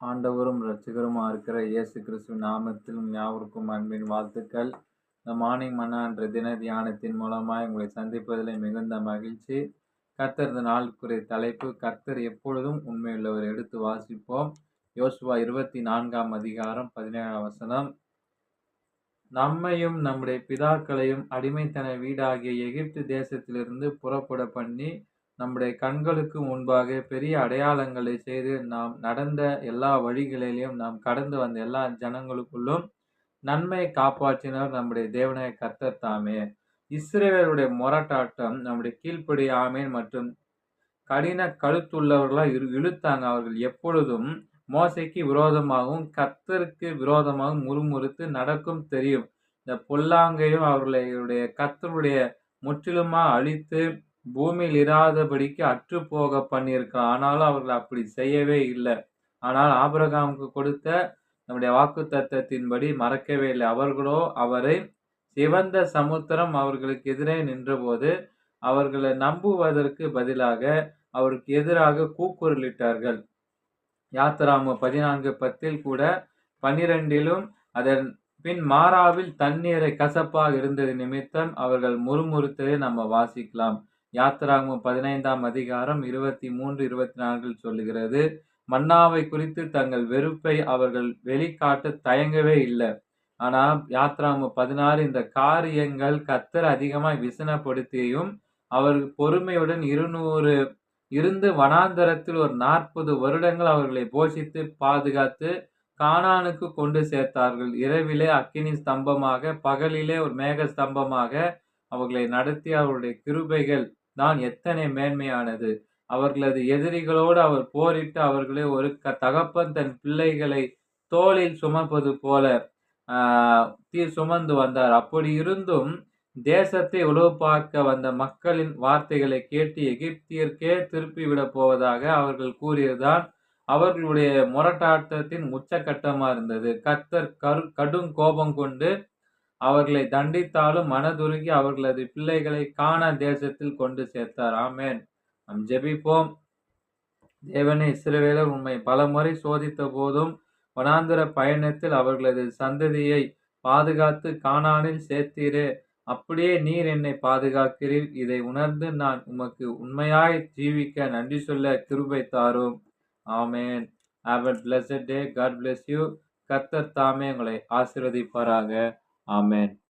ஆண்டவரும் இரட்சகருமா இருக்கிற இயேசு கிறிஸ்துவின் நாமத்தில் யாவருக்கும் அன்பின் வாழ்த்துக்கள். இந்த மார்னிங் மன்னா என்ற தின தியானத்தின் மூலமாய் உங்களை சந்திப்பதில் மிகுந்த மகிழ்ச்சி. கர்த்தர் இந்த நாளுக்குரிய தலைப்பு, கர்த்தர் எப்பொழுதும் உண்மையுள்ளவர். எடுத்து வாசிப்போம். யோசுவா 24ஆம் அதிகாரம் 17ஆம் வசனம். நம்மையும் நம்முடைய பிதாக்களையும் அடிமைத்தன வீடாகிய எகிப்து தேசத்திலிருந்து புறப்பட பண்ணி நம்முடைய கண்களுக்கு முன்பாக பெரிய அடையாளங்களை செய்து நாம் நடந்த எல்லா வழிகளிலும் நாம் கடந்து வந்த எல்லா ஜனங்களுக்குள்ளும் நன்மையை காப்பாற்றினர் நம்முடைய தேவனாய கர்த்தர் தாமே. இஸ்ரவேலுடைய முரட்டாட்டம் நம்முடைய கீழ்ப்படியாமை மற்றும் கடின கழுத்துள்ளவர்களா இழுத்தாங்க. அவர்கள் எப்பொழுதும் மோசைக்கு விரோதமாகவும் கர்த்தருக்கு விரோதமாகவும் முறுமுறுத்து நடக்கும் தெரியும். இந்த பொல்லாங்கையும் அவர்களுடைய கர்த்தருடைய முற்றிலுமா அழித்து பூமியில் இராதபடிக்கு அற்று போக பண்ணியிருக்கலாம். ஆனாலும் அவர்கள் அப்படி செய்யவே இல்லை. ஆனால் ஆபிரகாமுக்கு கொடுத்த நம்முடைய வாக்குத்தத்தத்தின்படி மறக்கவே இல்லை. அவர்களோ அவரை சிவந்த சமுத்திரம் அவர்களுக்கு எதிரே நின்றபோது அவர்களை நம்புவதற்கு பதிலாக அவருக்கு எதிராக கூக்குரலிட்டார்கள். யாத்திராகமம் 14:10 கூட 12லும் அதன் பின் மாறாவில் தண்ணீரை கசப்பாக இருந்தது நிமித்தம் அவர்கள் முறுமுறுத்ததை நம்ம வாசிக்கலாம். யாத்திராகமம் 15ஆம் அதிகாரம் 23, 24 சொல்லுகிறது. மன்னாவை குறித்து தங்கள் வெறுப்பை அவர்கள் வெளிக்காட்ட தயங்கவே இல்லை. ஆனா யாத்திராகமம் 16 இந்த காரியங்கள் கர்த்தர் அதிகமாய் விசனப்படுத்தியும் அவர் பொறுமையுடன் 200 இருந்து வனாந்தரத்தில் ஒரு 40 வருடங்கள் அவர்களை போஷித்து பாதுகாத்து கானானுக்கு கொண்டு சேர்த்தார்கள். இரவிலே அக்கினி ஸ்தம்பமாக, பகலிலே ஒரு மேக ஸ்தம்பமாக அவர்களை நடத்தி அவருடைய கிருபைகள் தான் எத்தனை மேன்மையானது. அவர்களது எதிரிகளோடு அவர் போரிட்டு அவர்களை ஒரு தகப்பன் தன் பிள்ளைகளை தோளில் சுமப்பது போல சுமந்து வந்தார். அப்படி இருந்தும் தேசத்தை உளவு பார்க்க வந்த மக்களின் வார்த்தைகளை கேட்டு எகிப்தியர்க்கே திருப்பி விட போவதாக அவர்கள் கூறியதுதான் அவர்களுடைய முரட்டாட்டத்தின் உச்சகட்டமா இருந்தது. கர்த்தர் கடும் கோபம் கொண்டு அவர்களை தண்டித்தாலும் மனதுருகி அவர்களது பிள்ளைகளை கானான் தேசத்தில் கொண்டு சேர்த்தார். ஆமென். நாம் ஜெபிப்போம். தேவனே, இஸ்ரவேலர் உம்மை பலமுறை சோதித்த போதும் வனாந்தர பயணத்தில் அவர்களது சந்ததியை பாதுகாத்து கானானில் சேர்த்தீரே. அப்படியே நீர் என்னை பாதுகாக்கிறீர். இதை உணர்ந்து நான் உமக்கு உண்மையாய் ஜீவிக்க நன்றி சொல்ல கிருபை தாரும். ஆமென். Have a blessed day. God bless you. கர்த்தர் தாமே உங்களை ஆசீர்வதிப்பாராக. ஆமென்.